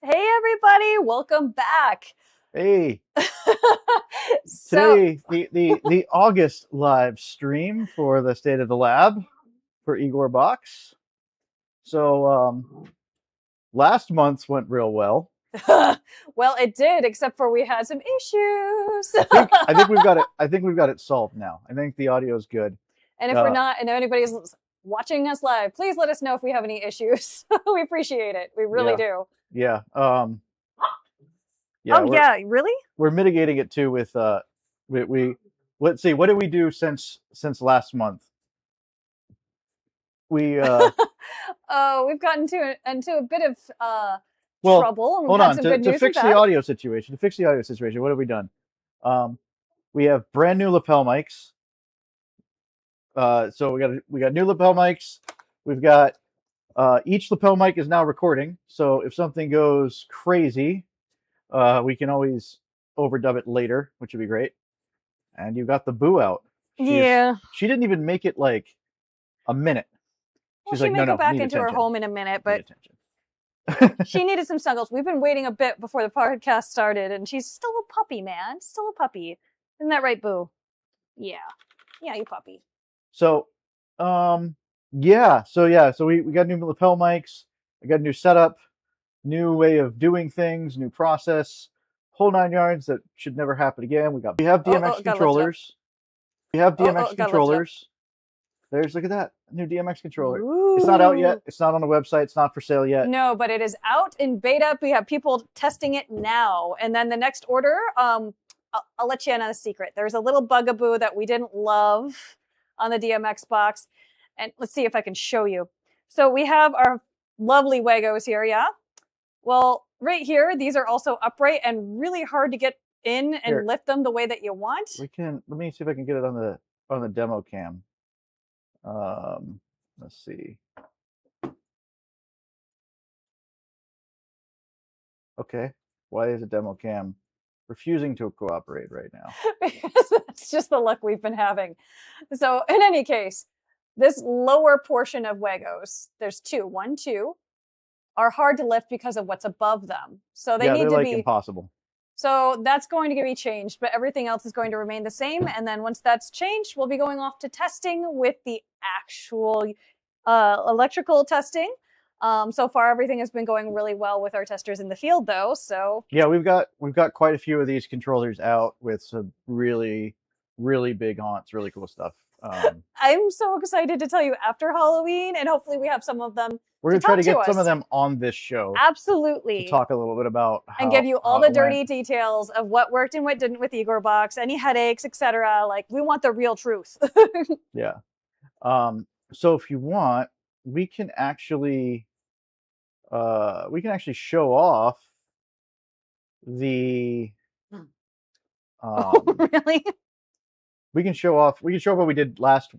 Hey everybody, welcome back. Hey, So today the August live stream for the State of the Lab for IgorBox. So last month's went real well. well, it did, except for we had some issues. I think we've got it. I think we've got it solved now. I think the audio is good. And if we're not, and if anybody's watching us live, please let us know if we have any issues. We appreciate it. We really do. Yeah. Yeah. Oh yeah, really? We're mitigating it too with we let's see, what did we do since last month? We we've gotten into a bit of trouble. And hold on, to fix the audio situation. What have we done? We have brand new lapel mics. So we got new lapel mics. We've got each lapel mic is now recording. So if something goes crazy, we can always overdub it later, which would be great. And you've got the boo out. She didn't even make it like a minute. She's like, no, go back into her home in a minute, but she needed some snuggles. We've been waiting a bit before the podcast started, and she's still a puppy, man. Still a puppy. Isn't that right, Boo? Yeah. Yeah, you puppy. So, So we got new lapel mics. I got a new setup, new way of doing things, new process, whole 9 yards that should never happen again. We have DMX controllers. We have DMX controllers. Look at that. New DMX controller. Ooh. It's not out yet. It's not on the website. It's not for sale yet. No, but it is out in beta. We have people testing it now. And then the next order, I'll let you in on a secret. There's a little bugaboo that we didn't love on the DMX box. And let's see if I can show you. So we have our lovely Wagos here, yeah? Well, right here, these are also upright and really hard to get in and lift them the way that you want. Let me see if I can get it on the demo cam. Let's see. Okay. Why is a demo cam refusing to cooperate right now? Because that's just the luck we've been having. So in any case, this lower portion of Wagos, there's two, are hard to lift because of what's above them. So they need to be impossible. So that's going to be changed, but everything else is going to remain the same. And then once that's changed, we'll be going off to testing with the actual electrical testing. So far, everything has been going really well with our testers in the field, though. So yeah, we've got quite a few of these controllers out with some really, really big haunts, really cool stuff. I'm so excited to tell you after Halloween, and hopefully we have some of them. We're going to try to get some of them on this show. Absolutely. To talk a little bit about and give you all the dirty details of what worked and what didn't with IgorBox, any headaches, etc. Like, we want the real truth. Yeah. So if you want, we can actually show off the really? We can show off what we did last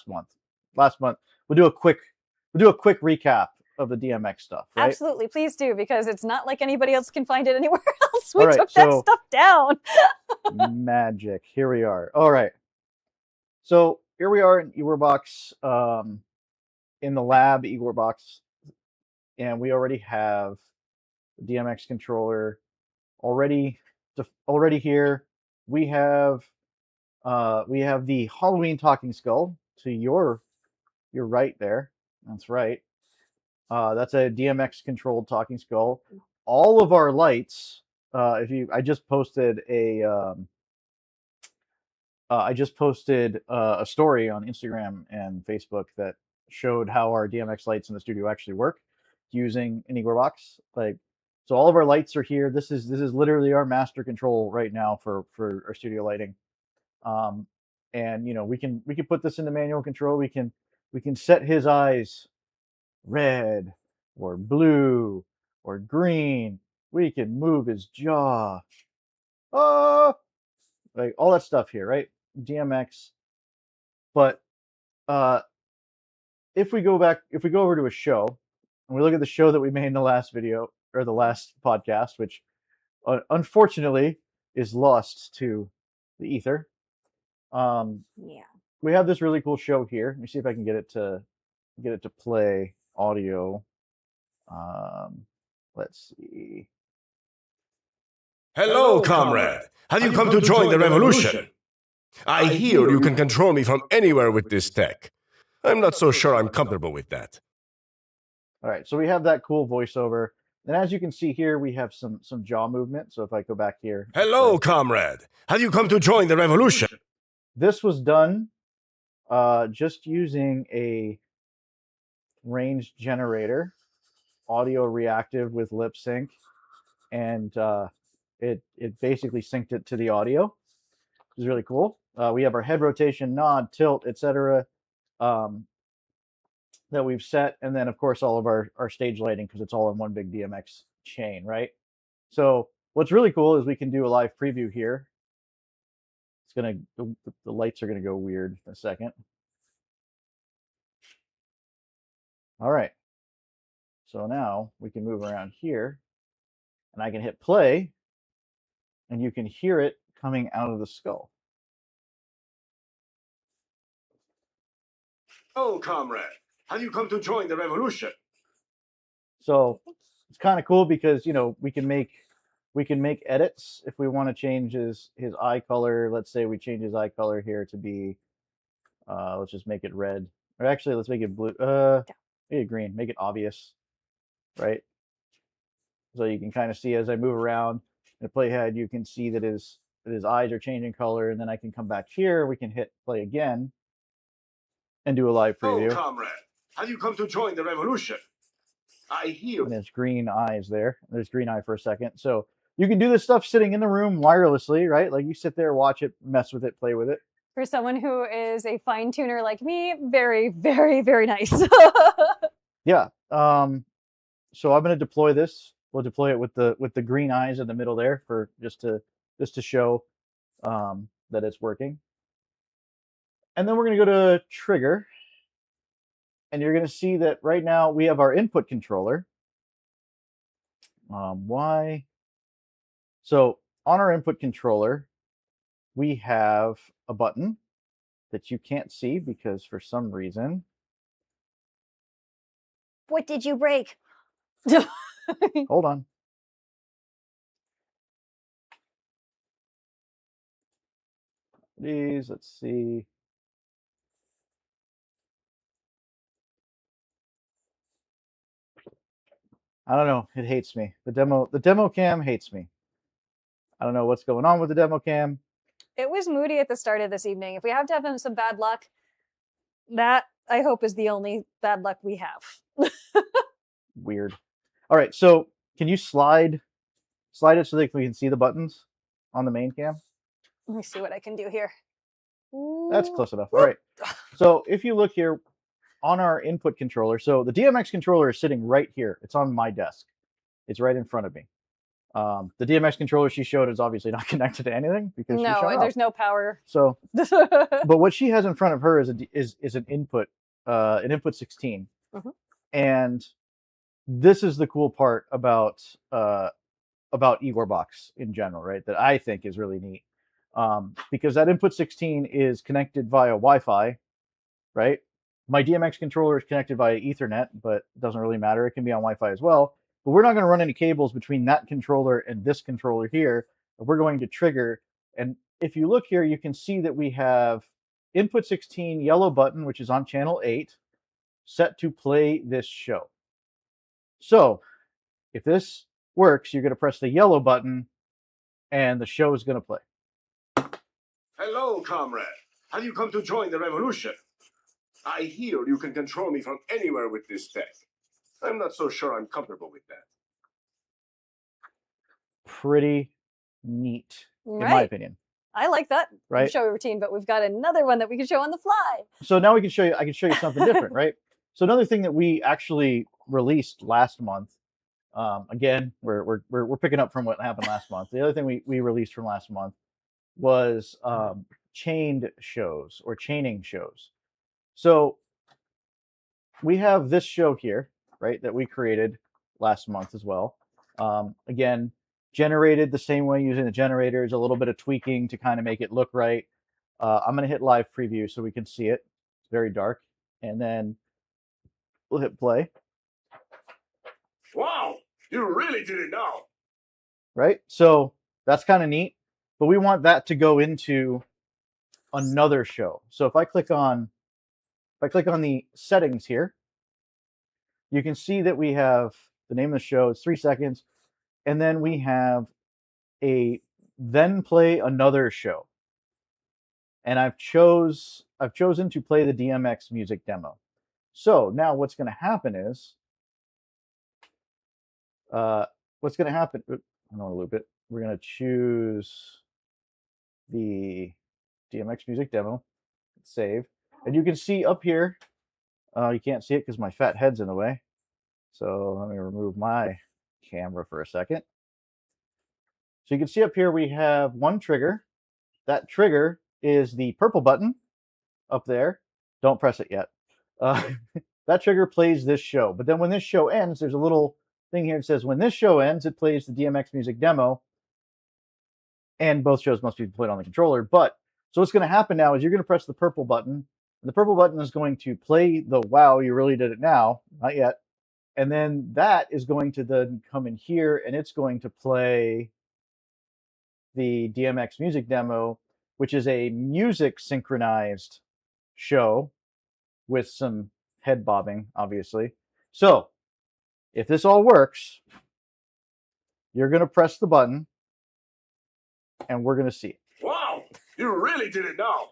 month. We'll do a quick recap of the DMX stuff, right? Absolutely, please do, because it's not like anybody else can find it anywhere else. We took that stuff down. Magic. Here we are. All right. So here we are in IgorBox, in the lab IgorBox, and we already have the DMX controller already here. We have the Halloween talking skull to your right there. That's right. That's a DMX controlled talking skull. All of our lights. I just posted a story on Instagram and Facebook that showed how our DMX lights in the studio actually work using an IgorBox. So all of our lights are here. This is literally our master control right now for our studio lighting. And we can put this into manual control. We can set his eyes red or blue or green. We can move his jaw. Like all that stuff here, right? DMX. But if we go over to a show and we look at the show that we made in the last video or the last podcast, which unfortunately is lost to the ether. Yeah. We have this really cool show here. Let me see if I can get it to play audio. Let's see. Hello, comrade. Have you come to join the revolution? I hear you can control me from anywhere with this tech. I'm not so sure I'm comfortable with that. All right, so we have that cool voiceover. And as you can see here, we have some jaw movement. So if I go back here. Hello, comrade. Have you come to join the revolution? This was done just using a range generator, audio reactive with lip sync, and it basically synced it to the audio, which is really cool. We have our head rotation, nod, tilt, etc. That we've set, and then of course all of our stage lighting, because it's all in one big DMX chain, right? So what's really cool is we can do a live preview here. The lights are gonna go weird in a second. All right, so now we can move around here, and I can hit play, and you can hear it coming out of the skull. Oh, comrade, have you come to join the revolution? So it's kind of cool because we can make edits if we want to change his eye color. Let's say we change his eye color here to be let's just make it red, or actually let's make it blue. Make it green. Make it obvious, right? So you can kind of see as I move around in the playhead, you can see that his eyes are changing color, and then I can come back here. We can hit play again and do a live preview. Oh, comrade, have you come to join the revolution? I hear. And there's green eyes there. There's green eye for a second. So You can do this stuff sitting in the room wirelessly, right? Like you sit there, watch it, mess with it, play with it. For someone who is a fine tuner like me, very, very, very nice. Yeah. So I'm going to deploy this. We'll deploy it with the green eyes in the middle there for just to show that it's working. And then we're going to go to trigger, and you're going to see that right now we have our input controller. Why? So on our input controller, we have a button that you can't see because for some reason. What did you break? Hold on. Please, let's see. I don't know. It hates me. The demo cam hates me. I don't know what's going on with the demo cam. It was moody at the start of this evening. If we have to have some bad luck, that I hope is the only bad luck we have. Weird. All right, so can you slide it so that we can see the buttons on the main cam? Let me see what I can do here. That's close enough. All right. So if you look here on our input controller, so the DMX controller is sitting right here. It's on my desk. It's right in front of me. The DMX controller she showed is obviously not connected to anything because there's no power. So, but what she has in front of her is an input 16, and this is the cool part about IgorBox in general, right? That I think is really neat, because that input 16 is connected via Wi-Fi, right? My DMX controller is connected via Ethernet, but it doesn't really matter. It can be on Wi-Fi as well. But we're not going to run any cables between that controller and this controller here. We're going to trigger. And if you look here, you can see that we have input 16 yellow button, which is on channel 8, set to play this show. So if this works, you're going to press the yellow button and the show is going to play. Hello, comrade. Have you come to join the revolution? I hear you can control me from anywhere with this tech. I'm not so sure I'm comfortable with that. Pretty neat, in my opinion. I like that right? show routine, but we've got another one that we can show on the fly. So now I can show you something different, right? So another thing that we actually released last month, again, we're picking up from what happened last month. The other thing we released from last month was chained shows or chaining shows. So we have this show here, right, that we created last month as well. Again, generated the same way using the generators, a little bit of tweaking to kind of make it look right. I'm going to hit live preview so we can see it. It's very dark. And then we'll hit play. Wow, you really did it now. Right? So that's kind of neat. But we want that to go into another show. So if I click on the settings here, you can see that we have the name of the show. It's 3 seconds. And then we have a then play another show. And I've chosen to play the DMX music demo. So now what's going to happen is, I don't want to loop it. We're going to choose the DMX music demo, save. And you can see up here, you can't see it because my fat head's in the way. So let me remove my camera for a second. So you can see up here we have one trigger. That trigger is the purple button up there. Don't press it yet. That trigger plays this show. But then when this show ends, there's a little thing here that says when this show ends, it plays the DMX music demo. And both shows must be played on the controller. But so what's going to happen now is you're going to press the purple button. And the purple button is going to play the wow, you really did it now. Not yet. And then that is going to then come in here and it's going to play the DMX music demo, which is a music synchronized show with some head bobbing, obviously. So if this all works, you're going to press the button and we're going to see it. Wow, you really did it now.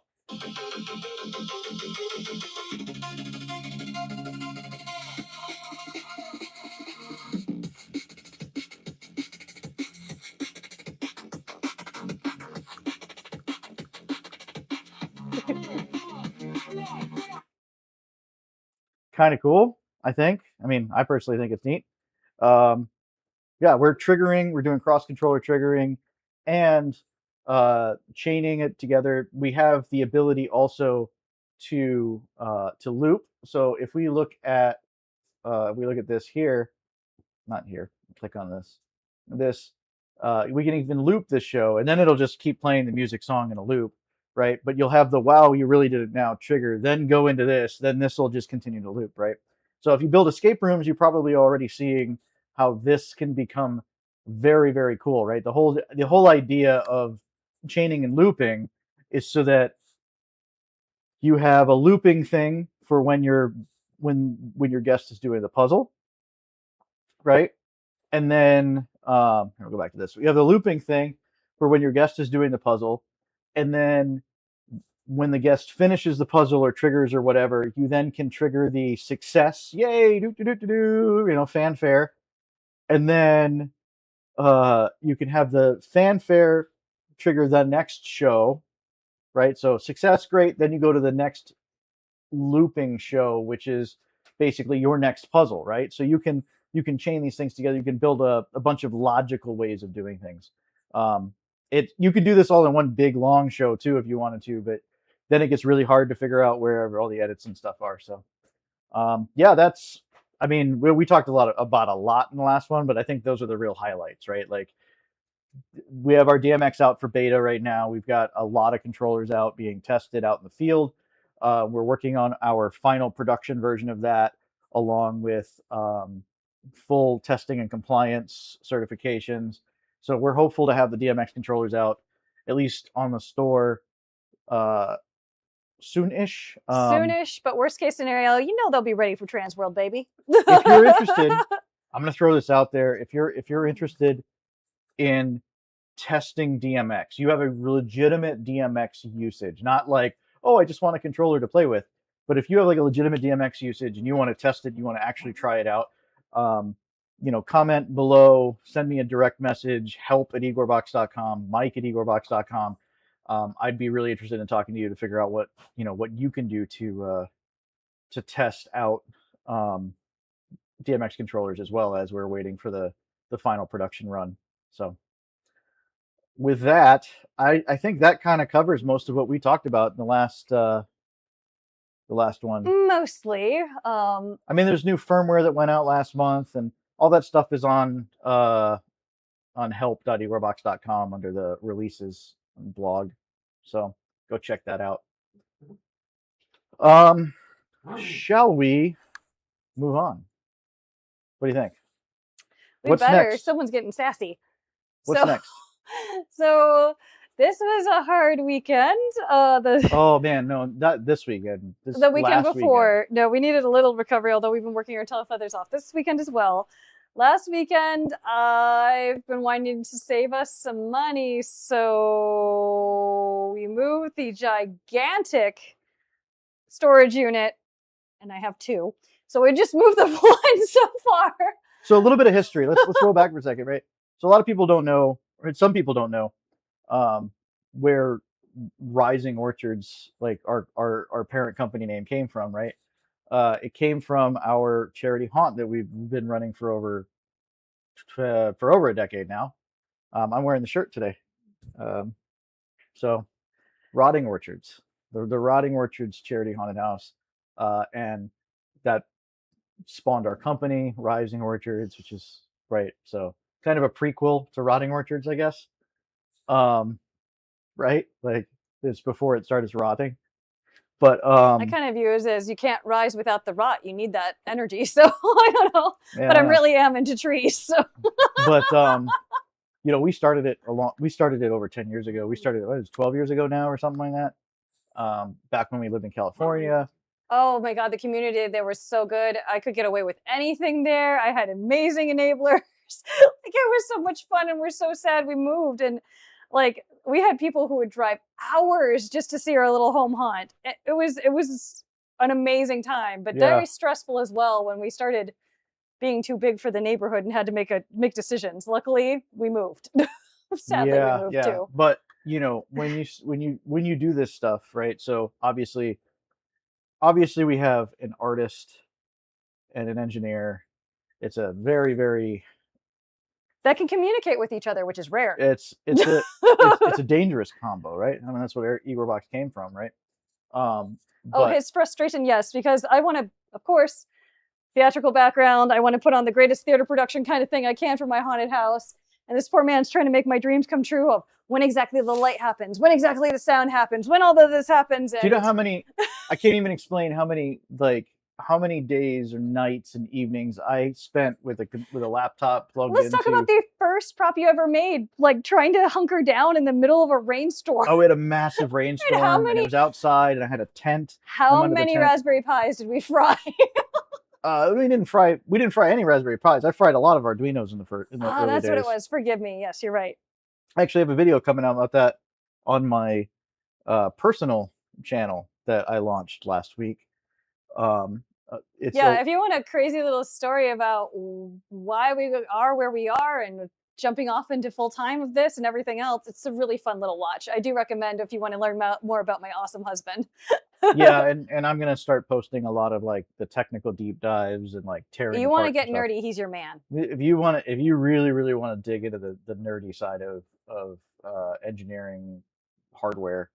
Kind of cool, I think. I mean, I personally think it's neat. Um, yeah, we're triggering, we're doing cross controller triggering and chaining it together. We have the ability also to loop. So if we look at this here, not here, click on this, we can even loop this show, and then it'll just keep playing the music song in a loop, right? But you'll have the wow, you really did it now trigger, then go into this, then this will just continue to loop, right? So if you build escape rooms, you're probably already seeing how this can become very, very cool, right? The whole idea of chaining and looping is so that you have a looping thing for when your guest is doing the puzzle, right? And then I'll go back to this. We have the looping thing for when your guest is doing the puzzle, and then when the guest finishes the puzzle or triggers or whatever, you then can trigger the success, yay, fanfare, and then you can have the fanfare trigger the next show, right? So success, great. Then you go to the next looping show, which is basically your next puzzle, right? So you can chain these things together. You can build a bunch of logical ways of doing things. You could do this all in one big long show too if you wanted to, but then it gets really hard to figure out wherever all the edits and stuff are. So that's, I mean, we talked about a lot in the last one, but I think those are the real highlights, right? Like we have our DMX out for beta right now. We've got a lot of controllers out being tested out in the field. We're working on our final production version of that, along with full testing and compliance certifications. So we're hopeful to have the DMX controllers out, at least on the store, soon-ish. Soonish, but worst case scenario, they'll be ready for Transworld, baby. If you're interested, I'm going to throw this out there. If you're interested in testing DMX, you have a legitimate DMX usage, not like, oh, I just want a controller to play with. But if you have like a legitimate DMX usage and you want to test it, you want to actually try it out, comment below, send me a direct message, help@IgorBox.com, Mike@IgorBox.com. I'd be really interested in talking to you to figure out what you can do to test out DMX controllers, as well as we're waiting for the final production run. So with that, I think that kind of covers most of what we talked about in the last one. Mostly. I mean, there's new firmware that went out last month, and all that stuff is on help.igorbox.com under the releases blog. So go check that out. Shall we move on? What do you think? What's better. Next? Someone's getting sassy. What's next? So this was a hard weekend. Oh man, no, not this weekend. The weekend before. No, we needed a little recovery, although we've been working our tail feathers off this weekend as well. Last weekend, I've been wanting to save us some money, so we moved the gigantic storage unit, and I have two. So we just moved the one so far. So a little bit of history. Let's roll back for a second, right? So a lot of people don't know, or some people don't know, where Rising Orchards, like our parent company name, came from, right? It came from our charity haunt that we've been running for over a decade now. I'm wearing the shirt today. So Rotting Orchards, the Rotting Orchards charity haunted house, and that spawned our company, Rising Orchards, which is right. So kind of a prequel to Rotting Orchards, I guess. Right? Like it's before it started rotting. But I kind of view it as you can't rise without the rot. You need that energy. So I don't know. Yeah. But I really am into trees. So but we started it over 10 years ago. We started it 12 years ago now or something like that. Back when we lived in California. Oh my God, the community there was so good. I could get away with anything there. I had amazing enablers. Like it was so much fun, and we're so sad we moved. And like we had people who would drive hours just to see our little home haunt. It was an amazing time, but very stressful as well when we started being too big for the neighborhood and had to make decisions. Luckily, we moved. Sadly, we moved too. But you know, when you do this stuff, right? So obviously we have an artist and an engineer. It's a very that can communicate with each other, which is rare. It's a dangerous combo, right? I mean, that's what IgorBox came from, right? His frustration, yes, because I want to, of course, theatrical background. I want to put on the greatest theater production kind of thing I can for my haunted house. And this poor man's trying to make my dreams come true of when exactly the light happens, when exactly the sound happens, when all of this happens. And... Do you know how many? I can't even explain how many days or nights and evenings I spent with a laptop plugged Let's talk about the first prop you ever made, like trying to hunker down in the middle of a rainstorm. Oh, we had a massive rainstorm, and it was outside, and I had a tent. How many Raspberry Pis did we fry? We didn't fry any Raspberry Pis. I fried a lot of Arduinos in the early days. That's what it was. Forgive me. Yes, you're right. I actually have a video coming out about that on my personal channel that I launched last week. If you want a crazy little story about why we are where we are and jumping off into full time of this and everything else, it's a really fun little watch. I do recommend if you want to learn more about my awesome husband. Yeah, and I'm gonna start posting a lot of like the technical deep dives and like tearing. You want to get nerdy? He's your man. If you really want to dig into the nerdy side of engineering, hardware,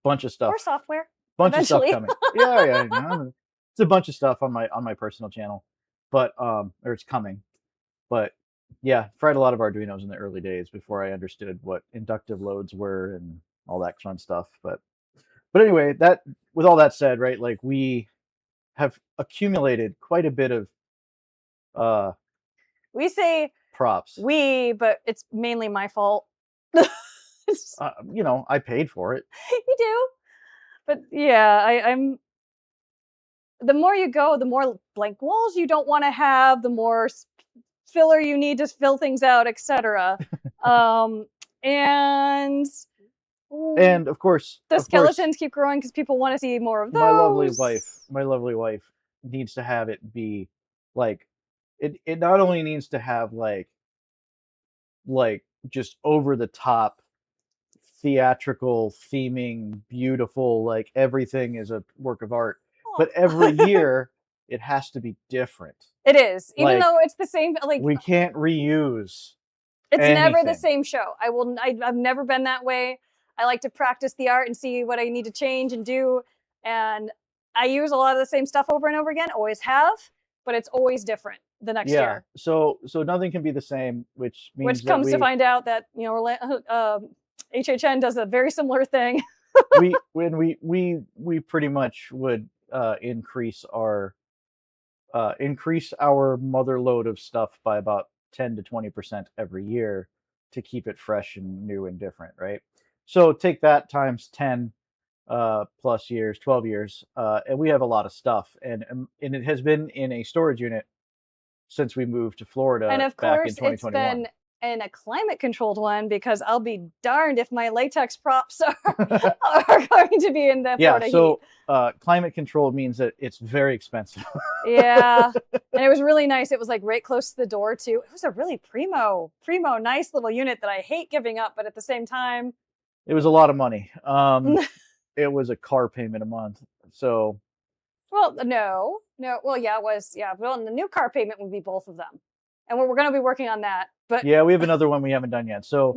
bunch of stuff or software. Bunch of stuff coming. Yeah. It's a bunch of stuff on my personal channel, but or it's coming. But yeah, fried a lot of Arduinos in the early days before I understood what inductive loads were and all that fun stuff. But anyway, that with all that said, right? Like we have accumulated quite a bit of we say props. But it's mainly my fault. You know, I paid for it. You do. But yeah, I'm. The more you go, the more blank walls you don't want to have, the more filler you need to fill things out, etc. And of course, the skeletons keep growing because people want to see more of those. My lovely wife needs to have it be like it not only needs to have like just over the top theatrical theming, beautiful, like everything is a work of art. But every year it has to be different. It is, even though it's the same. Like we can't reuse. It's never the same show. I've never been that way. I like to practice the art and see what I need to change and do, and I use a lot of the same stuff over and over again. Always have, but it's always different the next year. So nothing can be the same, which means to find out that HHN does a very similar thing. we pretty much would increase our mother load of stuff by about 10 to 20% every year to keep it fresh and new and different, right? So take that times 10 plus years, 12 years, and we have a lot of stuff, and it has been in a storage unit since we moved to Florida back in 2021. And of course, it's been in a climate-controlled one, because I'll be darned if my latex props are going to be in the Florida heat. Climate-controlled means that it's very expensive. Yeah, and it was really nice. It was like right close to the door, too. It was a really primo, nice little unit that I hate giving up, but at the same time... It was a lot of money. It was a car payment a month, so... Well, no. Well, yeah, it was. Yeah, well, and the new car payment would be both of them. And we're going to be working on that. But yeah, we have another one we haven't done yet. So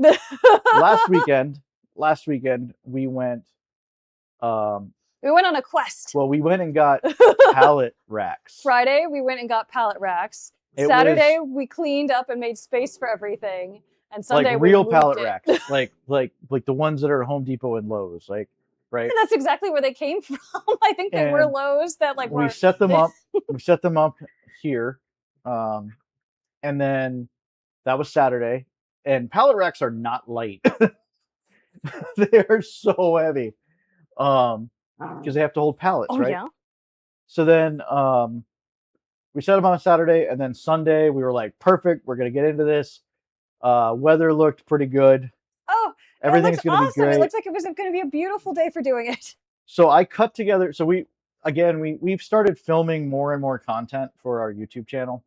last weekend we went. We went on a quest. Well, we went and got pallet racks. Friday, we went and got pallet racks. Saturday, we cleaned up and made space for everything. And Sunday, like real pallet racks, like the ones that are at Home Depot and Lowe's, like. Right. And that's exactly where they came from. I think they were Lowe's that like we set them up. We set them up here, and then that was Saturday. And pallet racks are not light; they are so heavy, because they have to hold pallets, right? Yeah. So then we set them on a Saturday, and then Sunday we were like, perfect. We're gonna get into this. Weather looked pretty good. Oh. Everything's going to be great. It looks like it was going to be a beautiful day for doing it. So I cut together. So we've started filming more and more content for our YouTube channel,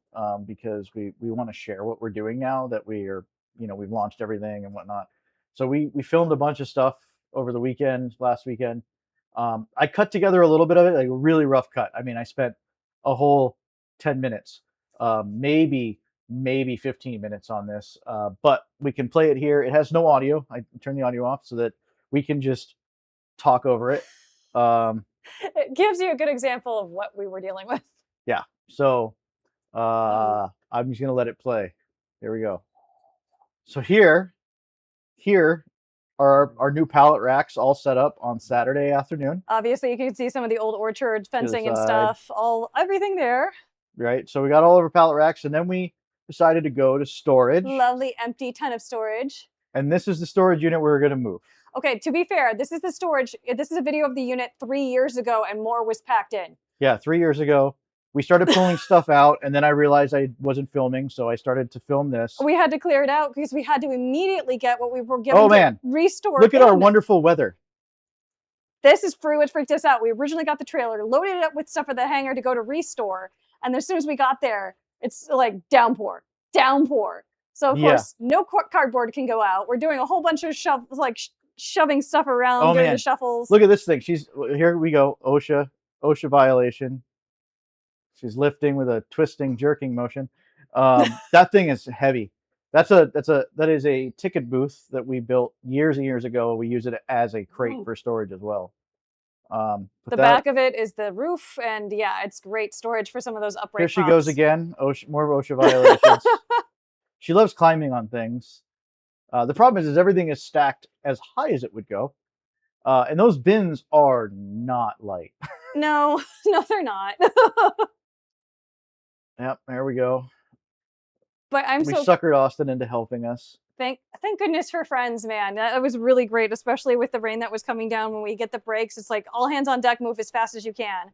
because we want to share what we're doing now that we are, we've launched everything and whatnot. So we filmed a bunch of stuff over the last weekend. I cut together a little bit of it, like a really rough cut. I mean, I spent a whole 10 minutes, maybe 15 minutes on this, but we can play it here. It has no audio. I turn the audio off so that we can just talk over it. It gives you a good example of what we were dealing with. Yeah. So I'm just going to let it play. Here we go. So here are our new pallet racks all set up on Saturday afternoon. Obviously, you can see some of the old orchard fencing and stuff, everything there. Right. So we got all of our pallet racks, and then we decided to go to storage. Lovely empty ton of storage. And this is the storage unit we're going to move. Okay, to be fair, this is the storage. This is a video of the unit 3 years ago, and more was packed in. Yeah, 3 years ago. We started pulling stuff out, and then I realized I wasn't filming, so I started to film this. We had to clear it out because we had to immediately get what we were given to restore. Look at our wonderful weather. This is what freaked us out. We originally got the trailer, loaded it up with stuff for the hangar to go to restore, and as soon as we got there, it's like downpour. So of course, no cardboard can go out. We're doing a whole bunch of shoving stuff around during the shuffles. Look at this thing. Here we go. OSHA violation. She's lifting with a twisting, jerking motion. That thing is heavy. That is a ticket booth that we built years and years ago. We use it as a crate for storage as well. The back of it is the roof, and yeah, it's great storage for some of those upright. Here she goes again. More OSHA violations. She loves climbing on things. The problem is everything is stacked as high as it would go, and those bins are not light. No, they're not. Yep, there we go. But we suckered Austin into helping us. Thank goodness for friends, man. That was really great, especially with the rain that was coming down. When we get the breaks, it's like all hands on deck, move as fast as you can.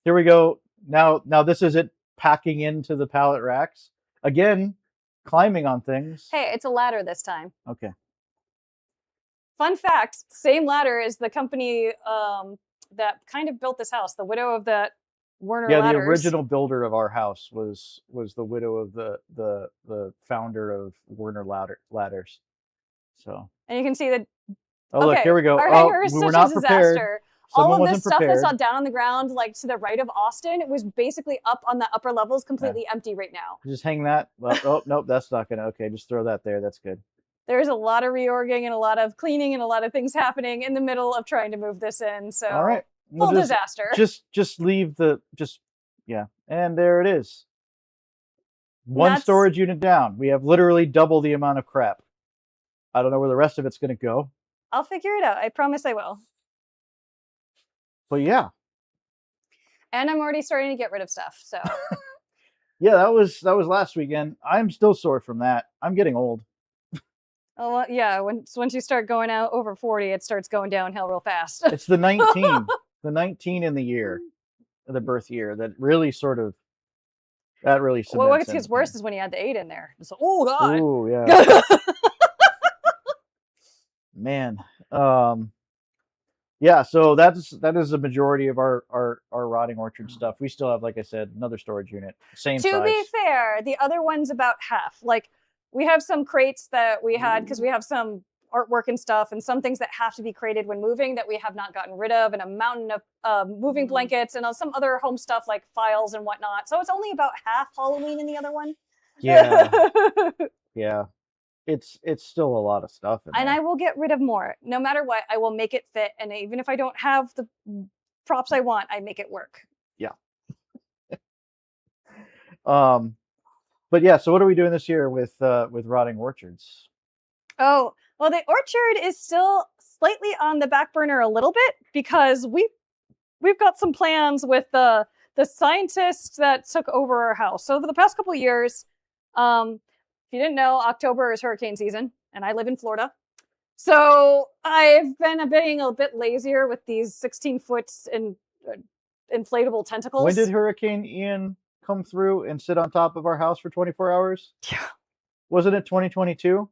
Here we go. Now this is it packing into the pallet racks. Again, climbing on things. Hey, it's a ladder this time. Okay. Fun fact, same ladder as the company that kind of built this house, the widow of that Werner Ladders. The original builder of our house was the widow of the founder of Werner Ladders. So. And you can see that. Oh, look, here we go. Our hangar is we were such not a prepared. disaster. Someone all of this stuff prepared. that's down on the ground, like to the right of Austin, it was basically up on the upper levels, completely empty right now. Just hang that. Well, oh, nope, that's not gonna. Okay, just throw that there. That's good. There's a lot of reorging and a lot of cleaning and a lot of things happening in the middle of trying to move this in. So, all right, full disaster. Just leave yeah, and there it is. One storage unit down. We have literally double the amount of crap. I don't know where the rest of it's gonna go. I'll figure it out. I promise I will. But yeah. And I'm already starting to get rid of stuff. So. Yeah, that was last weekend. I'm still sore from that. I'm getting old. Oh well, yeah. Once you start going out over 40, it starts going downhill real fast. It's the 19, the 19 in the year, the birth year that really cements well, what gets worse is when you add the 8 in there. It's like, oh God. Oh yeah. Man. Yeah, so that is the majority of our rotting orchard stuff. We still have, like I said, another storage unit, same size. To be fair, the other one's about half. Like, we have some crates that we had because we have some artwork and stuff, and some things that have to be crated when moving that we have not gotten rid of, and a mountain of moving blankets and some other home stuff like files and whatnot. So it's only about half Halloween in the other one. Yeah, yeah. It's still a lot of stuff. And I will get rid of more. No matter what, I will make it fit. And even if I don't have the props I want, I make it work. Yeah. But yeah, so what are we doing this year with rotting orchards? Oh, well, the orchard is still slightly on the back burner a little bit because we've got some plans with the scientists that took over our house. So for the past couple of years, if you didn't know, October is hurricane season, and I live in Florida. So I've been being a bit lazier with these 16-foot inflatable tentacles. When did Hurricane Ian come through and sit on top of our house for 24 hours? Yeah. Wasn't it 2022?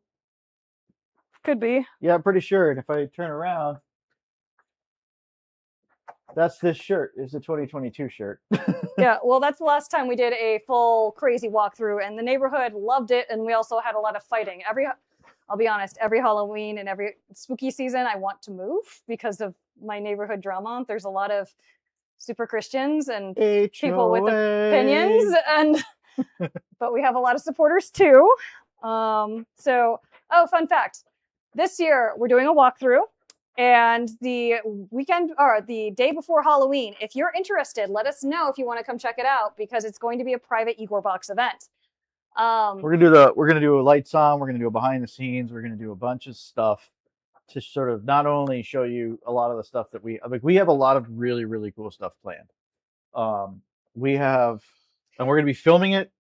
Could be. Yeah, I'm pretty sure. And if I turn around, that's this shirt. Is the 2022 shirt. Yeah, well, that's the last time we did a full crazy walkthrough, and the neighborhood loved it, and we also had a lot of fighting. I'll be honest, every Halloween and every spooky season, I want to move because of my neighborhood drama. There's a lot of super Christians and people with opinions, and but we have a lot of supporters too. Fun fact. This year, we're doing a walkthrough. And the weekend or the day before Halloween, if you're interested, let us know if you want to come check it out because it's going to be a private IgorBox event. We're gonna do a lights on. We're gonna do a behind the scenes. We're gonna do a bunch of stuff to sort of not only show you a lot of the stuff that we have a lot of really, really cool stuff planned. And we're gonna be filming it.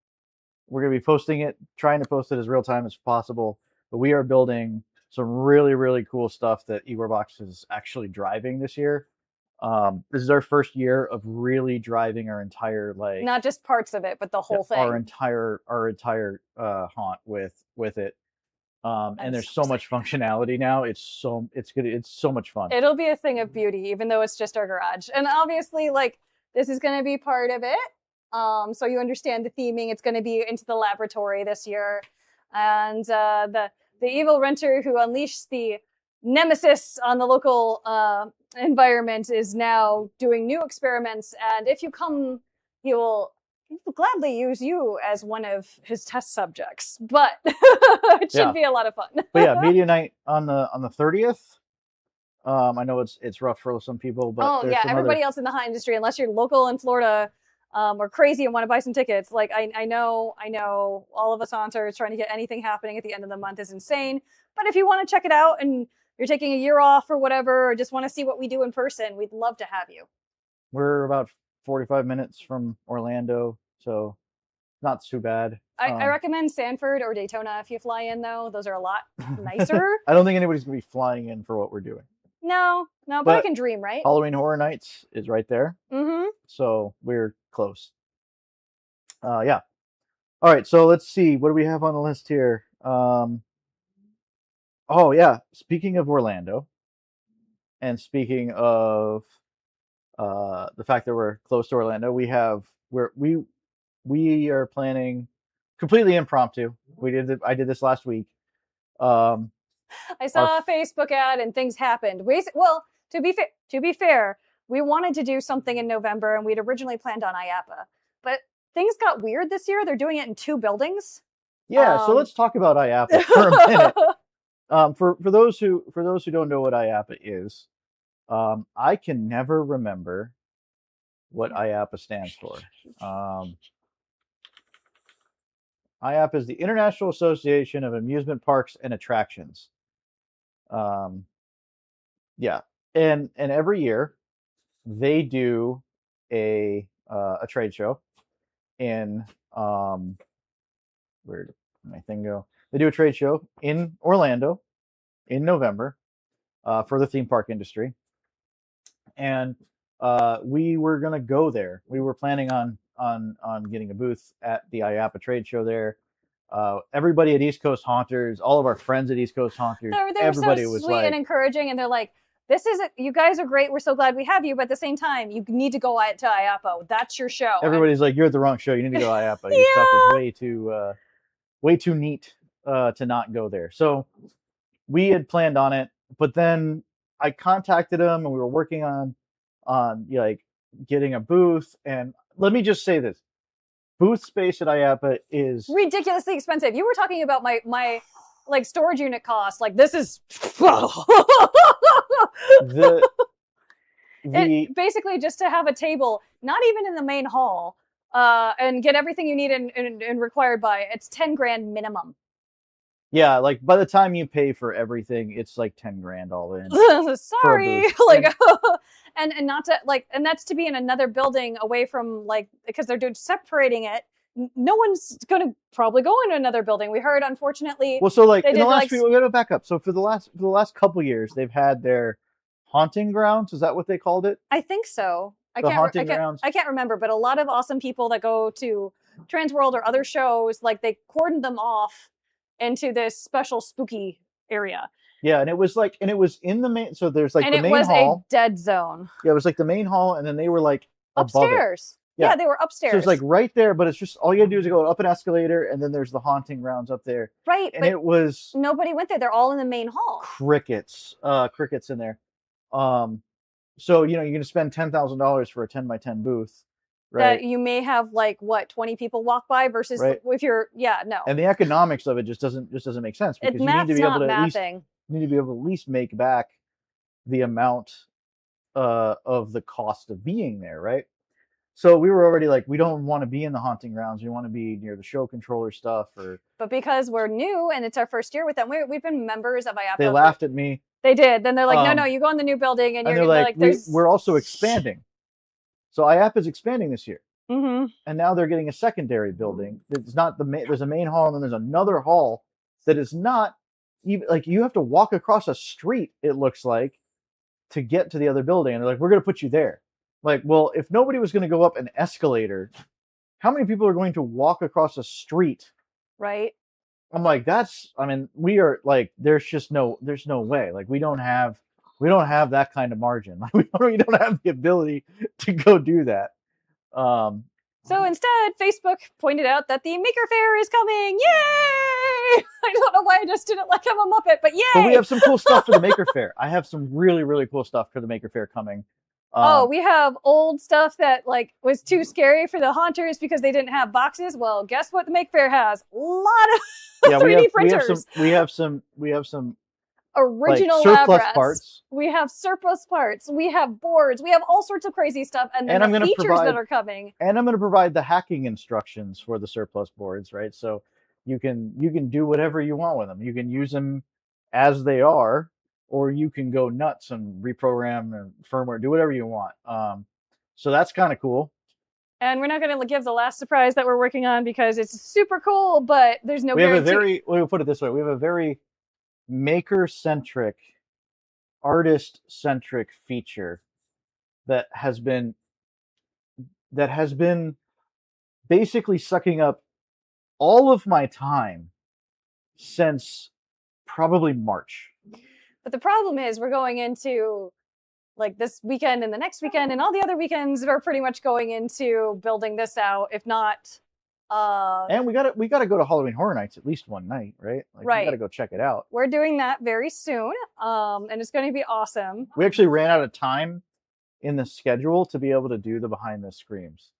We're gonna be posting it, trying to post it as real time as possible. But we are building some really, really cool stuff that IgorBox is actually driving this year. This is our first year of really driving our entire not just parts of it, but the whole thing. Our entire haunt with it. And there's so much functionality now. It's so much fun. It'll be a thing of beauty, even though it's just our garage. And obviously, this is going to be part of it. So you understand the theming. It's going to be into the laboratory this year, and the evil renter who unleashed the nemesis on the local environment is now doing new experiments. And if you come, he will gladly use you as one of his test subjects. But it should be a lot of fun. But yeah, media night on the 30th. I know it's rough for some people, but everybody else in the haunt industry, unless you're local in Florida. Or crazy and want to buy some tickets. I know all of us haunters trying to get anything happening at the end of the month is insane. But if you want to check it out and you're taking a year off or whatever, or just want to see what we do in person, we'd love to have you. We're about 45 minutes from Orlando, so not too bad. I recommend Sanford or Daytona if you fly in, though. Those are a lot nicer. I don't think anybody's going to be flying in for what we're doing. No, but I can dream, right? Halloween Horror Nights is right there. Mm-hmm. So we're close. Yeah. All right, so let's see. What do we have on the list here? Speaking of Orlando, and speaking of the fact that we're close to Orlando, we are planning completely impromptu. I did this last week. I saw a Facebook ad and things happened. Well, to be fair, we wanted to do something in November and we'd originally planned on IAPA, but things got weird this year. They're doing it in 2 buildings. Yeah, so let's talk about IAPA for a minute. For those who don't know what IAPA is, I can never remember what IAPA stands for. IAPA is the International Association of Amusement Parks and Attractions. And every year they do a trade show in where did my thing go? They do a trade show in Orlando in November for the theme park industry, and we were gonna go there. We were planning on getting a booth at the IAPA trade show there. Everybody at East Coast Haunters, all of our friends at East Coast Haunters, everybody so was sweet and encouraging, and they're like, "This is it. You guys are great. We're so glad we have you, but at the same time, you need to go to IAPA. That's your show." Everybody's like, "You're at the wrong show. You need to go to IAPA. Your stuff is way too neat to not go there." So we had planned on it, but then I contacted them, and we were working on getting a booth. And let me just say this: booth space at IAPA is ridiculously expensive. You were talking about my storage unit cost. This is basically just to have a table, not even in the main hall, and get everything you need and required by. It's $10,000 minimum. Yeah, by the time you pay for everything, it's $10,000 all in. Sorry, and not to and that's to be in another building away from because they're separating it. No one's gonna probably go into another building. We heard, unfortunately. Well, so in the last few, we gotta back up. So for the last couple years, they've had their haunting grounds. Is that what they called it? I think so. I can't remember, but a lot of awesome people that go to Transworld or other shows, they cordoned them off into this special spooky area. Yeah, and it was in the main. So there's the main hall. And it was a dead zone. Yeah, it was the main hall, and then they were upstairs. Yeah, they were upstairs. So it's like right there, but it's just all you gotta do is go up an escalator, and then there's the haunting rounds up there. Right, and it was nobody went there. They're all in the main hall. Crickets in there. So you're gonna spend $10,000 for a 10x10 booth, right? That you may have like 20 people walk by versus if you're no. And the economics of it just doesn't make sense because you need to be able to at least make back the amount of the cost of being there, right? So we were already like, we don't want to be in the haunting rounds. We want to be near the show controller stuff. But because we're new and it's our first year with them, we've been members of IAPA. They laughed at me. They did. Then they're like, no, you go in the new building, and they're like we're also expanding. So IAPA is expanding this year. Mm-hmm. And now they're getting a secondary building. It's not there's a main hall, and then there's another hall that is not even like you have to walk across a street, it looks like, to get to the other building. And they're like, we're going to put you there. Like, well, if nobody was going to go up an escalator, how many people are going to walk across a street? Right. I'm like, we are like, there's no way. Like, we don't have that kind of margin. Like, we don't have the ability to go do that. So instead, Facebook pointed out that the Maker Faire is coming. Yay! I don't know why I just didn't like I'm a Muppet, but yay! But we have some cool stuff for the Maker Faire. I have some really, really cool stuff for the Maker Faire coming. We have old stuff that was too scary for the haunters because they didn't have boxes. Well, guess what the Maker Faire has? A lot of 3D printers. We have some original surplus parts. We have surplus parts. We have boards. We have all sorts of crazy stuff, and then the features that are coming. And I'm going to provide the hacking instructions for the surplus boards, right? So you can do whatever you want with them. You can use them as they are, or you can go nuts and reprogram and firmware, do whatever you want. So that's kind of cool. And we're not going to give the last surprise that we're working on because it's super cool, but there's no guarantee. We'll put it this way. We have a very maker-centric, artist-centric feature that has been basically sucking up all of my time since probably March. But the problem is we're going into this weekend and the next weekend and all the other weekends are pretty much going into building this out, if not. And we gotta go to Halloween Horror Nights at least one night, right? Right. We gotta go check it out. We're doing that very soon, and it's going to be awesome. We actually ran out of time in the schedule to be able to do the behind the screams,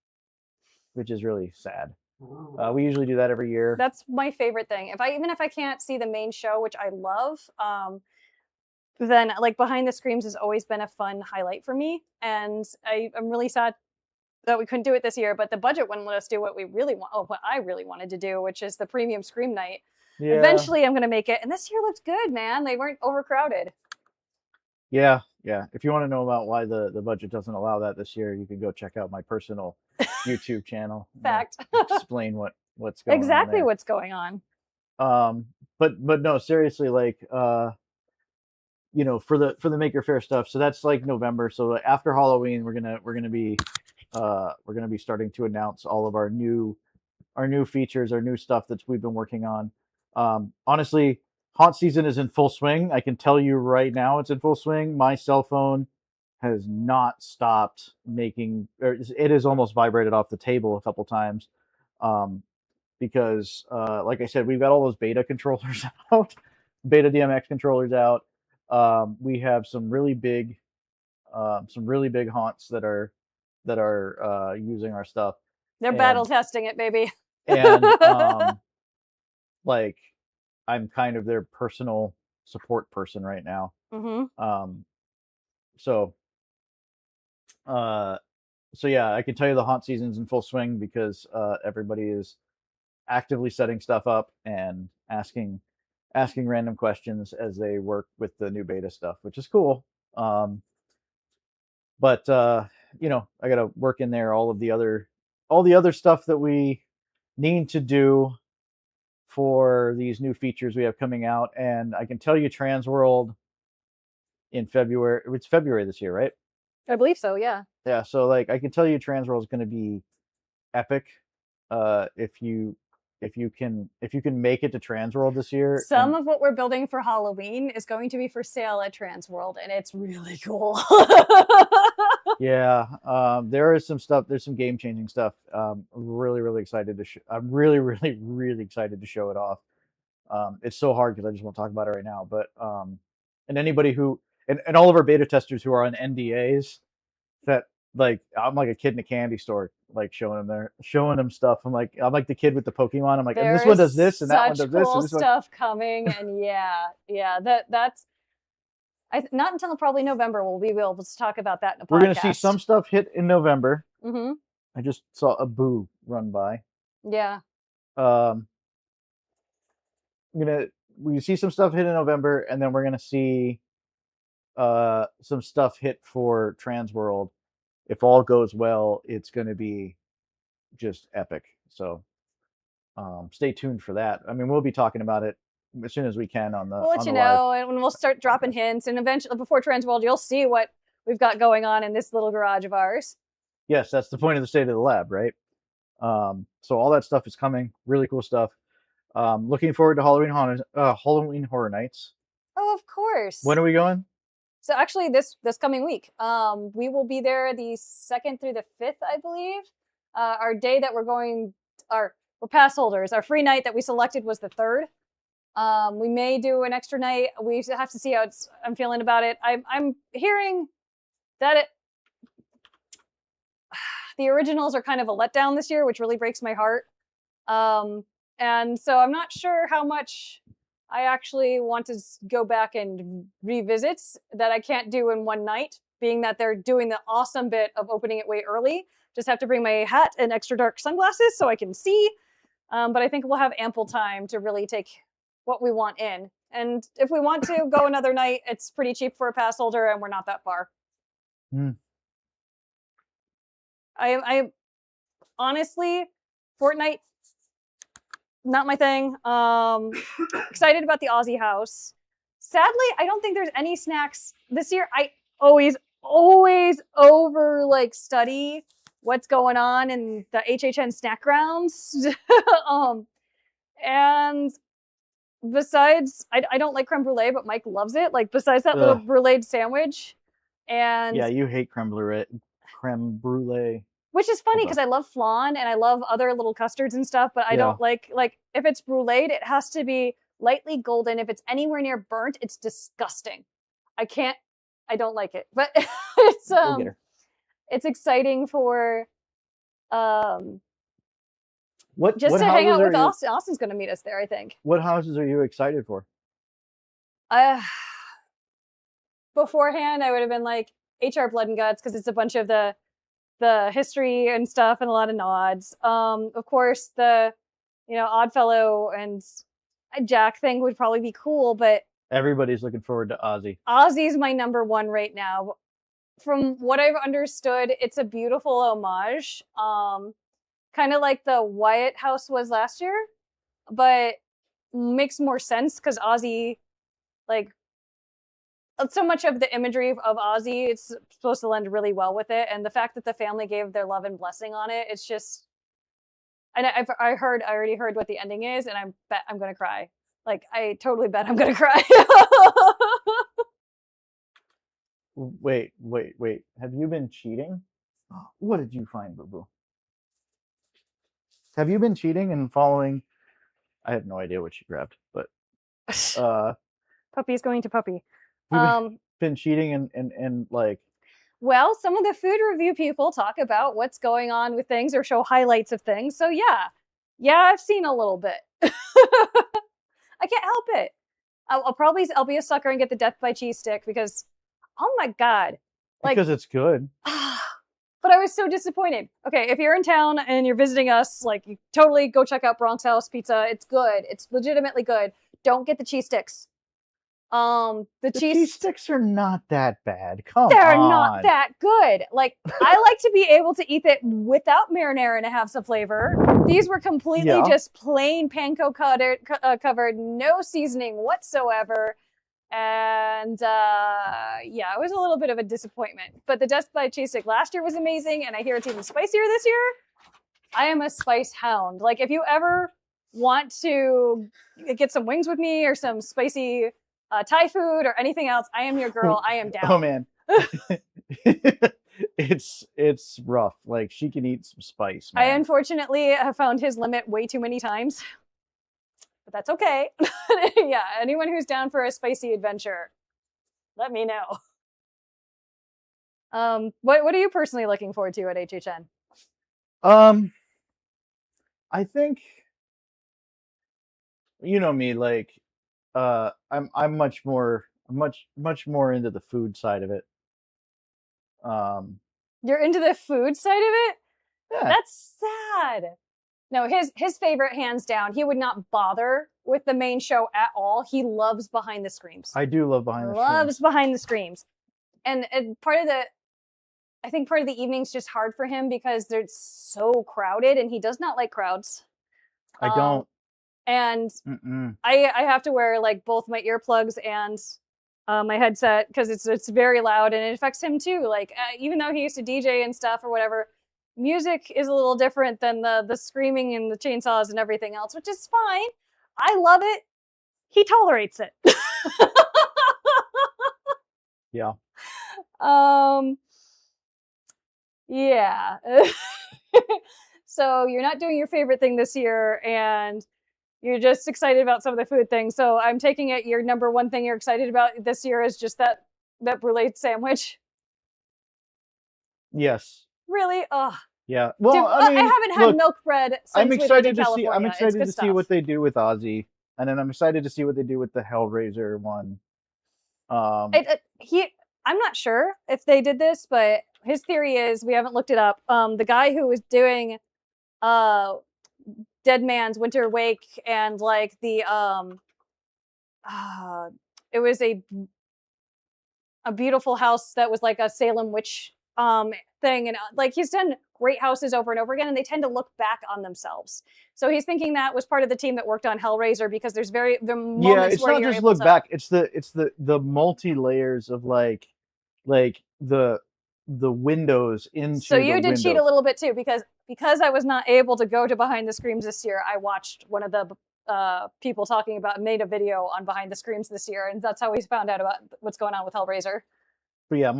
which is really sad. We usually do that every year. That's my favorite thing. Even if I can't see the main show, which I love, then behind the screams has always been a fun highlight for me. And I'm really sad that we couldn't do it this year, but the budget wouldn't let us do what we really want. Oh, what I really wanted to do, which is the premium scream night. Yeah. Eventually, I'm going to make it. And this year looked good, man. They weren't overcrowded. Yeah. If you want to know about why the budget doesn't allow that this year, you can go check out my personal YouTube channel. Fact. Explain what's going on. Exactly what's going on. But no, seriously, for the Maker Faire stuff. So that's November. So after Halloween, we're gonna be starting to announce all of our new features, our new stuff that we've been working on. Honestly, haunt season is in full swing. I can tell you right now it's in full swing. My cell phone has not stopped making, or it has almost vibrated off the table a couple times. Because like I said, we've got all those beta controllers out, beta DMX controllers out. We have some really big haunts that are using our stuff. They're battle testing it, baby. And I'm kind of their personal support person right now. Mm-hmm. So yeah, I can tell you the haunt season's in full swing because everybody is actively setting stuff up and asking random questions as they work with the new beta stuff, which is cool. But I gotta work in there all the other stuff that we need to do for these new features we have coming out. And I can tell you Transworld in February. It's February this year, right? I believe so, yeah. Yeah, so I can tell you Transworld is going to be epic. If you if you can make it to Transworld this year. Some of what we're building for Halloween is going to be for sale at Transworld, and it's really cool. Yeah, there is some stuff. There's some game-changing stuff. Really excited to. I'm really excited to show it off. It's so hard because I just won't talk about it right now. But and anybody who and all of our beta testers who are on NDAs, that like I'm like a kid in a candy store, like showing them stuff. I'm like the kid with the Pokemon. I'm like, and this one does this, and that one does this. Cool and this stuff coming, and yeah, that's. Not until probably November will we be able to talk about that in a podcast. We're going to see some stuff hit in November. Mm-hmm. I just saw a boo run by. Yeah. We see some stuff hit in November, and then we're going to see some stuff hit for Transworld. If all goes well, it's going to be just epic. So stay tuned for that. I mean, we'll be talking about it as soon as we can on the. We'll let you know, and we'll start dropping hints, and eventually, before Transworld, you'll see what we've got going on in this little garage of ours. Yes, that's the point of the State of the Lab, right? So all that stuff is coming. Really cool stuff. Looking forward to Halloween Horror Nights. Oh, of course. When are we going? So actually, this coming week, we will be there the 2nd through the 5th, I believe. Our day that we're pass holders. Our free night that we selected was the 3rd. We may do an extra night. We have to see how I'm feeling about it. I'm hearing that the originals are kind of a letdown this year, which really breaks my heart. And so I'm not sure how much I actually want to go back and revisit that I can't do in one night, being that they're doing the awesome bit of opening it way early. Just have to bring my hat and extra dark sunglasses so I can see. But I think we'll have ample time to really take what we want in. And if we want to go another night, it's pretty cheap for a pass holder, and we're not that far. I honestly, Fortnite, not my thing. Excited about the Aussie house. Sadly, I don't think there's any snacks this year. I always over study what's going on in the HHN snack grounds. And besides, I don't like creme brulee, but Mike loves it. Like, besides that little brulee sandwich. And yeah, you hate creme brulee. Which is funny because I love flan and I love other little custards and stuff, but I don't like if it's bruleed, it has to be lightly golden. If it's anywhere near burnt, it's disgusting. I don't like it. But it's exciting for to hang out with Austin. Austin's going to meet us there, I think. What houses are you excited for? Beforehand, I would have been like HR Blood and Guts because it's a bunch of the history and stuff and a lot of nods. Of course, the Oddfellow and Jack thing would probably be cool, but everybody's looking forward to Ozzy. Ozzy's my number one right now. From what I've understood, it's a beautiful homage. Kind of like the Wyatt house was last year, but makes more sense because Ozzy, so much of the imagery of Ozzy, it's supposed to lend really well with it. And the fact that the family gave their love and blessing on it, it's just, and I already heard what the ending is, and I bet I'm going to cry. I totally bet I'm going to cry. Wait. Have you been cheating? What did you find, Boo-Boo? Have you been cheating and following? I have no idea what she grabbed, but Puppy's going to puppy. Been cheating and well, some of the food review people talk about what's going on with things or show highlights of things. So yeah, I've seen a little bit. I can't help it. I'll be a sucker and get the Death by Cheese stick because, oh my god, because it's good. But I was so disappointed. Okay, if you're in town and you're visiting us, you totally go check out Bronx House Pizza. It's good. It's legitimately good. Don't get the cheese sticks. The cheese sticks are not that bad. Come on. They're not that good. I like to be able to eat it without marinara and have some flavor. These were completely just plain panko covered, no seasoning whatsoever. And it was a little bit of a disappointment. But the Death by Cheese stick last year was amazing, and I hear it's even spicier this year. I am a spice hound. If you ever want to get some wings with me or some spicy Thai food or anything else, I am your girl. I am down. Oh man. It's rough. Like, she can eat some spice, man. I unfortunately have found his limit way too many times, but that's okay. Yeah, anyone who's down for a spicy adventure, let me know. What are you personally looking forward to at HHN? I think, you know me, like, I'm much more into the food side of it. You're into the food side of it? Yeah. That's sad. No, his favorite, hands down. He would not bother with the main show at all. He loves Behind the Screams. I do love Behind the Screams. Loves Behind the Screams. And I think part of the evening's just hard for him because they're so crowded, and he does not like crowds. I don't. And I have to wear like both my earplugs and my headset because it's very loud, and it affects him too. Like even though he used to DJ and stuff or whatever, music is a little different than the screaming and the chainsaws and everything else, which is fine. I love it. He tolerates it. Yeah. Yeah. So you're not doing your favorite thing this year, and you're just excited about some of the food things. So I'm taking it your number one thing you're excited about this year is just that brulee sandwich. Yes. Really? Ugh. Yeah. Well, I mean, I haven't had milk bread since I'm excited to California. see. I'm excited to see what they do with Ozzy, and then I'm excited to see what they do with the Hellraiser one. I'm not sure if they did this, but his theory is, we haven't looked it up. The guy who was doing Dead Man's Winter Wake and like the it was a beautiful house that was like a Salem witch thing, and like he's done great houses over and over again, and they tend to look back on themselves. So he's thinking that was part of the team that worked on Hellraiser, because there's the moments yeah, it's where not you're just able look to... back. It's the multi layers of like the windows into. So you did windows. cheat a little bit too, because I was not able to go to Behind the Screams this year. I watched one of the people talking about, made a video on Behind the Screams this year, and that's how we found out about what's going on with Hellraiser. But yeah,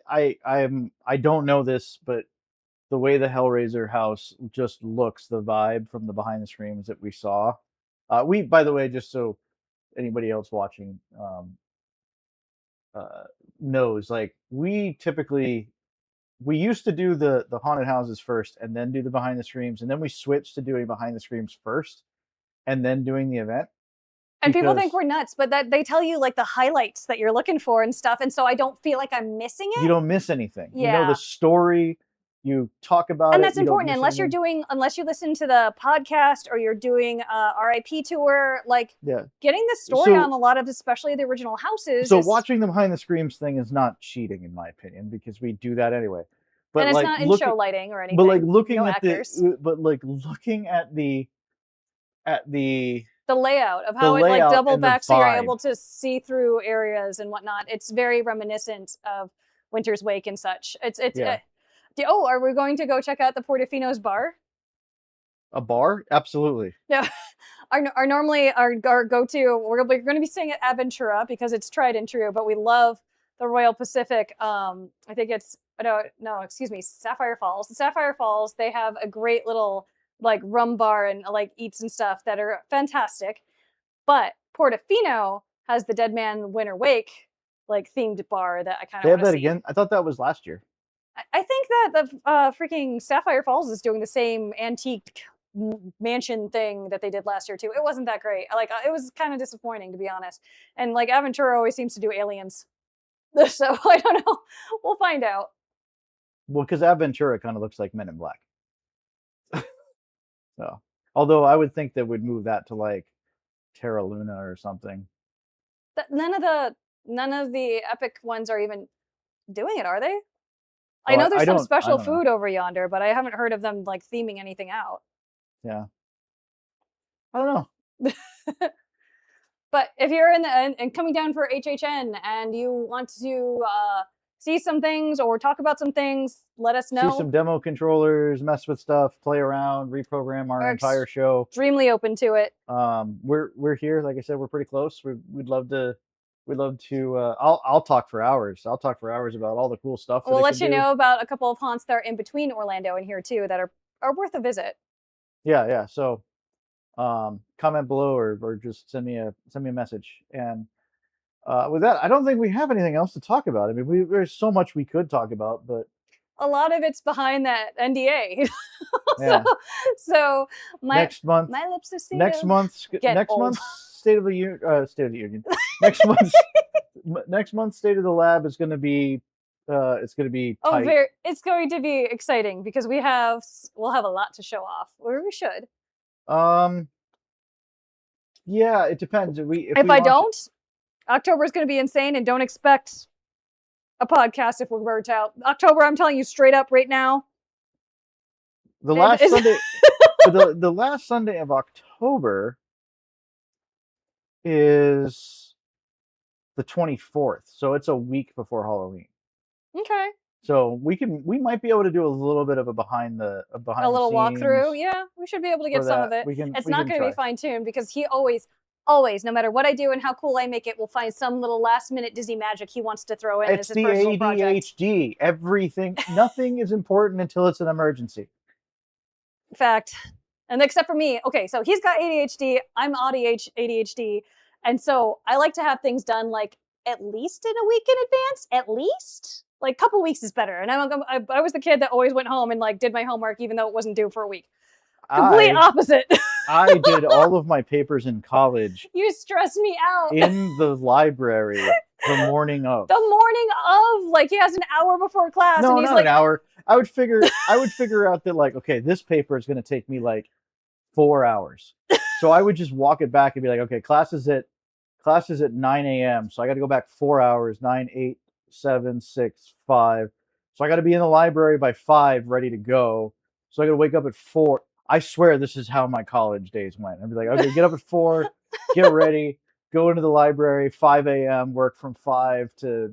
I don't know this, but the way the Hellraiser house just looks, the vibe from the Behind the Screams that we saw. We, by the way, just so anybody else watching knows, like, we used to do the haunted houses first and then do the Behind the Screams, and then we switched to doing Behind the Screams first and then doing the event. And people think we're nuts, but that they tell you like the highlights that you're looking for and stuff, and so I don't feel like I'm missing it. You don't miss anything. Yeah. You know the story. You talk about it. And that's important, unless you listen to the podcast or you're doing RIP tour, like getting the story on a lot of, especially the original houses. So watching the Behind the Screams thing is not cheating, in my opinion, because we do that anyway. But and it's not in show lighting or anything. But like looking at actors. looking at the layout of how it like double backs, so you're able to see through areas and whatnot. It's very reminiscent of Winter's Wake and such. Are we going to go check out the Portofino's bar? A bar? Absolutely. Yeah. Our go-to, we're going to be staying at Aventura because it's tried and true, but we love the Royal Pacific. I think it's, Sapphire Falls. The Sapphire Falls, they have a great little like rum bar and like eats and stuff that are fantastic. But Portofino has the Dead Man Winter Wake like themed bar that I kind of want to see. They have that again? I thought that was last year. I think that the freaking Sapphire Falls is doing the same antique mansion thing that they did last year too. It wasn't that great. It was kind of disappointing, to be honest. And like Aventura always seems to do aliens, so I don't know. We'll find out. Well, because Aventura kind of looks like Men in Black. So, although I would think they would move that to like Terra Luna or something. None of the epic ones are even doing it, are they? I know there's some special food over yonder, but I haven't heard of them like theming anything out. Yeah. I don't know. But if you're and coming down for HHN and you want to see some things or talk about some things, let us know. See some demo controllers, mess with stuff, play around, reprogram our entire show. Extremely open to it. We're here. Like I said, we're pretty close. We'd love to. I'll talk for hours. I'll talk for hours about all the cool stuff. We'll let you know about a couple of haunts that are in between Orlando and here too that are worth a visit. Yeah. So, comment below or just send me a message. And with that, I don't think we have anything else to talk about. I mean, there's so much we could talk about, but a lot of it's behind that NDA. Yeah. so next month, my lips are sealed. Next month's State of the Union. Next month's State of the Lab is going to be it's going to be tight. It's going to be exciting because we'll have a lot to show off, or we should. Yeah, it depends. If I don't, October is going to be insane, and don't expect a podcast if we're burnt out. October, I'm telling you straight up right now. The last Sunday, the last Sunday of October is the 24th, so it's a week before Halloween. Okay. So we might be able to do a little bit of a behind the walkthrough. Yeah, we should be able to get some of it. It's not going to be fine tuned because he always, no matter what I do and how cool I make it, will find some little last minute Disney magic he wants to throw in. It's the ADHD. Everything, nothing is important until it's an emergency. Fact. And except for me, okay, so he's got ADHD, I'm ADHD, and so I like to have things done like at least in a week in advance, at least. Like a couple weeks is better. And I was the kid that always went home and like did my homework even though it wasn't due for a week. Complete opposite. I did all of my papers in college. You stress me out. In the library the morning of. The morning of, like he has an hour before class. No, and he's not an hour. I would figure out that like, okay, this paper is going to take me like 4 hours. So I would just walk it back and be like, okay, class is at 9 a.m. So I got to go back 4 hours, 9, 8, 7, 6, 5. So I got to be in the library by 5, ready to go. So I got to wake up at 4. I swear this is how my college days went. I'd be like, okay, get up at 4, get ready, go into the library, 5 a.m., work from 5 to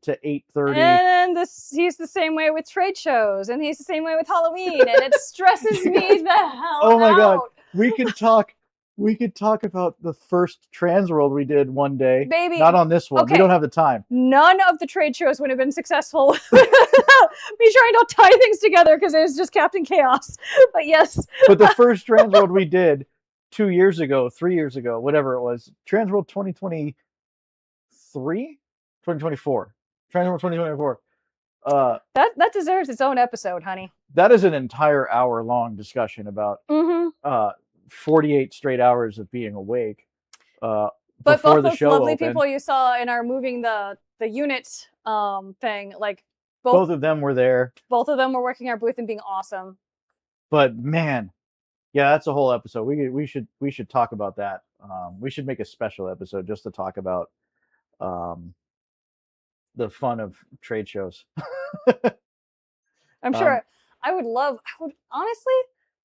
8:30. And he's the same way with trade shows, and he's the same way with Halloween, and it stresses me the hell Oh my out. God. We could talk about the first Trans World we did one day. Baby. Not on this one. Okay. We don't have the time. None of the trade shows would have been successful without me trying to tie things together because it was just Captain Chaos. But yes. But the first Trans World we did 2 years ago, 3 years ago, whatever it was, Trans World 2023? 2024. Trans World 2024. That deserves its own episode, honey. That is an entire hour-long discussion about 48 straight hours of being awake. But before both the those show lovely opened. people you saw in our moving the unit thing, like both of them were there. Both of them were working our booth and being awesome. But man, yeah, that's a whole episode. We should talk about that. We should make a special episode just to talk about the fun of trade shows. I'm sure honestly,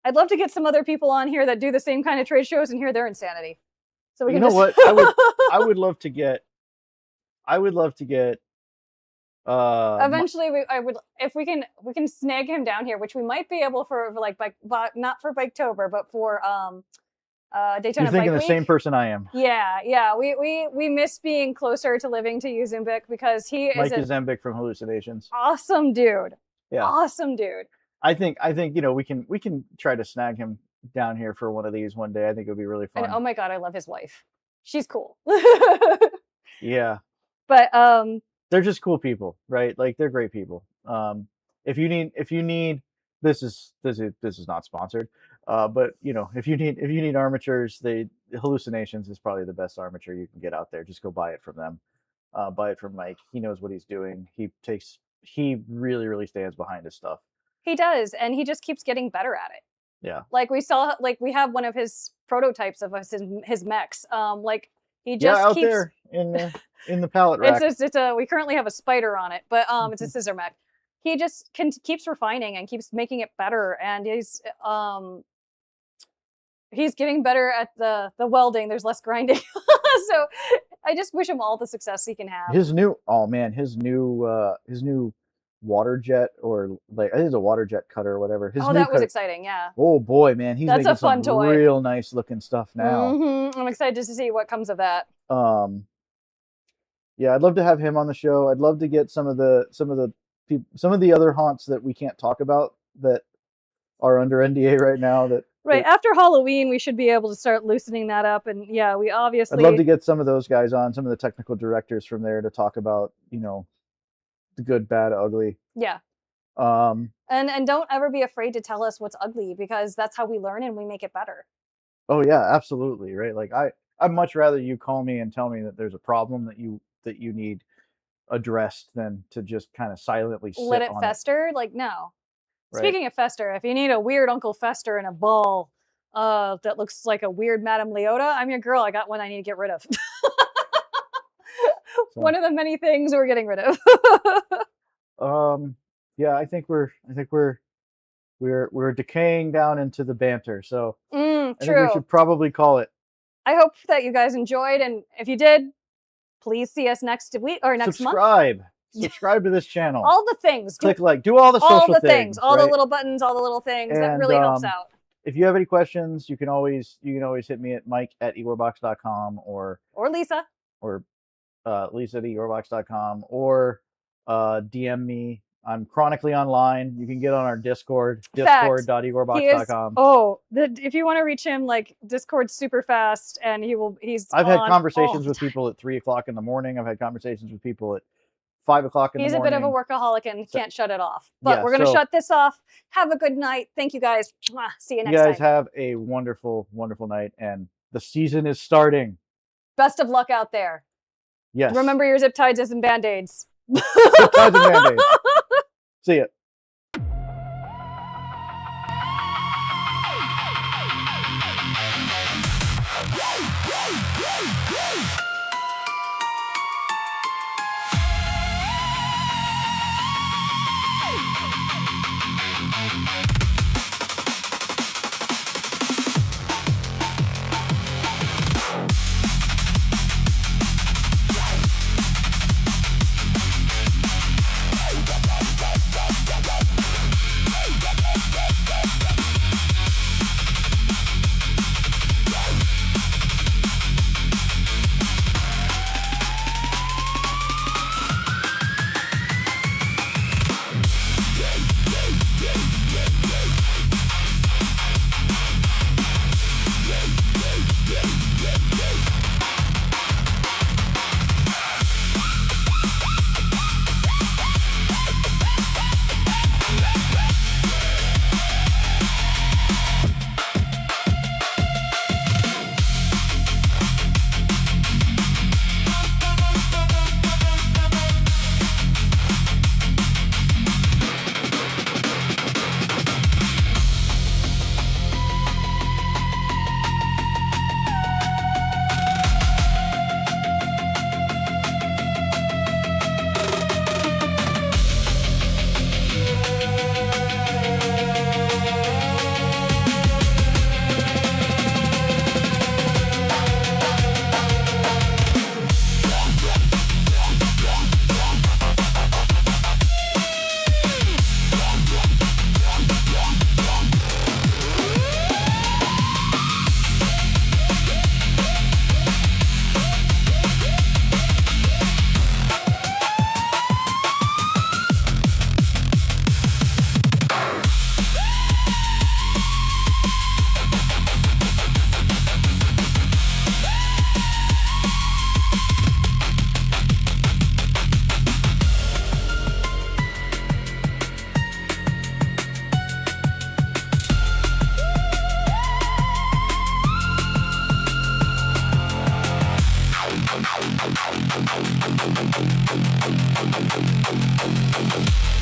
I'd love to get some other people on here that do the same kind of trade shows and hear their insanity. So we can what? I would love to get eventually if we can snag him down here, which we might be able for like not for Biketober, but for Daytona. You're thinking Bike the same person I am. Yeah. We miss being closer to living to Uzumbic because he is Mike Uzumbic from Hallucinations. Awesome dude. Yeah. Awesome dude. I think we can try to snag him down here for one of these one day. I think it would be really fun. And oh my God, I love his wife. She's cool. Yeah. But they're just cool people, right? Like they're great people. If you need this is not sponsored. But if you need armatures, Hallucinations is probably the best armature you can get out there. Just go buy it from them. Buy it from Mike. He knows what he's doing. He really, really stands behind his stuff. He does, and he just keeps getting better at it. Yeah. Like we have one of his prototypes of his mechs. He just out keeps there in the pallet rack. We currently have a spider on it, but it's a scissor mech. He just keeps refining and keeps making it better, and he's getting better at the welding. There's less grinding, so I just wish him all the success he can have. His new water jet, or like I think it's a water jet cutter or whatever. That was exciting, yeah. Oh boy, man, he's That's making a fun some toy. real nice looking stuff now. I'm excited just to see what comes of that. Yeah, I'd love to have him on the show. I'd love to get some of the other haunts that we can't talk about that are under NDA right now. After Halloween, we should be able to start loosening that up. And yeah, we obviously. I'd love to get some of those guys on, some of the technical directors from there to talk about, the good, bad, ugly. Yeah. And don't ever be afraid to tell us what's ugly, because that's how we learn and we make it better. Oh yeah, absolutely. Right. Like I'd much rather you call me and tell me that there's a problem that you need addressed than to just kind of silently let it fester. Like, no. Right. Speaking of fester, if you need a weird Uncle Fester in a ball that looks like a weird Madame Leota, I'm your girl. I got one I need to get rid of. One of the many things we're getting rid of. Yeah, I think we're decaying down into the banter. So I think we should probably call it. I hope that you guys enjoyed, and if you did, please see us next week or next month. Subscribe to this channel. All the things. Click like. Do all the social things. All the little buttons. All the little things. And, that really helps out. If you have any questions, you can always hit me at mike@IgorBox.com or Lisa. Or Lisa@IgorBox.com or DM me. I'm chronically online. You can get on our Discord, discord.igorbox.com. If you want to reach him, like, Discord's super fast, and I've had conversations with people at 3:00 in the morning. I've had conversations with people at 5:00 in the morning. He's a bit of a workaholic and can't shut it off. But we're going to shut this off. Have a good night. Thank you guys. See you next time. You guys have a wonderful, wonderful night, and the season is starting. Best of luck out there. Yes. Remember your zip ties and Band-Aids. Zip ties and Band-Aids. See ya. Thank you.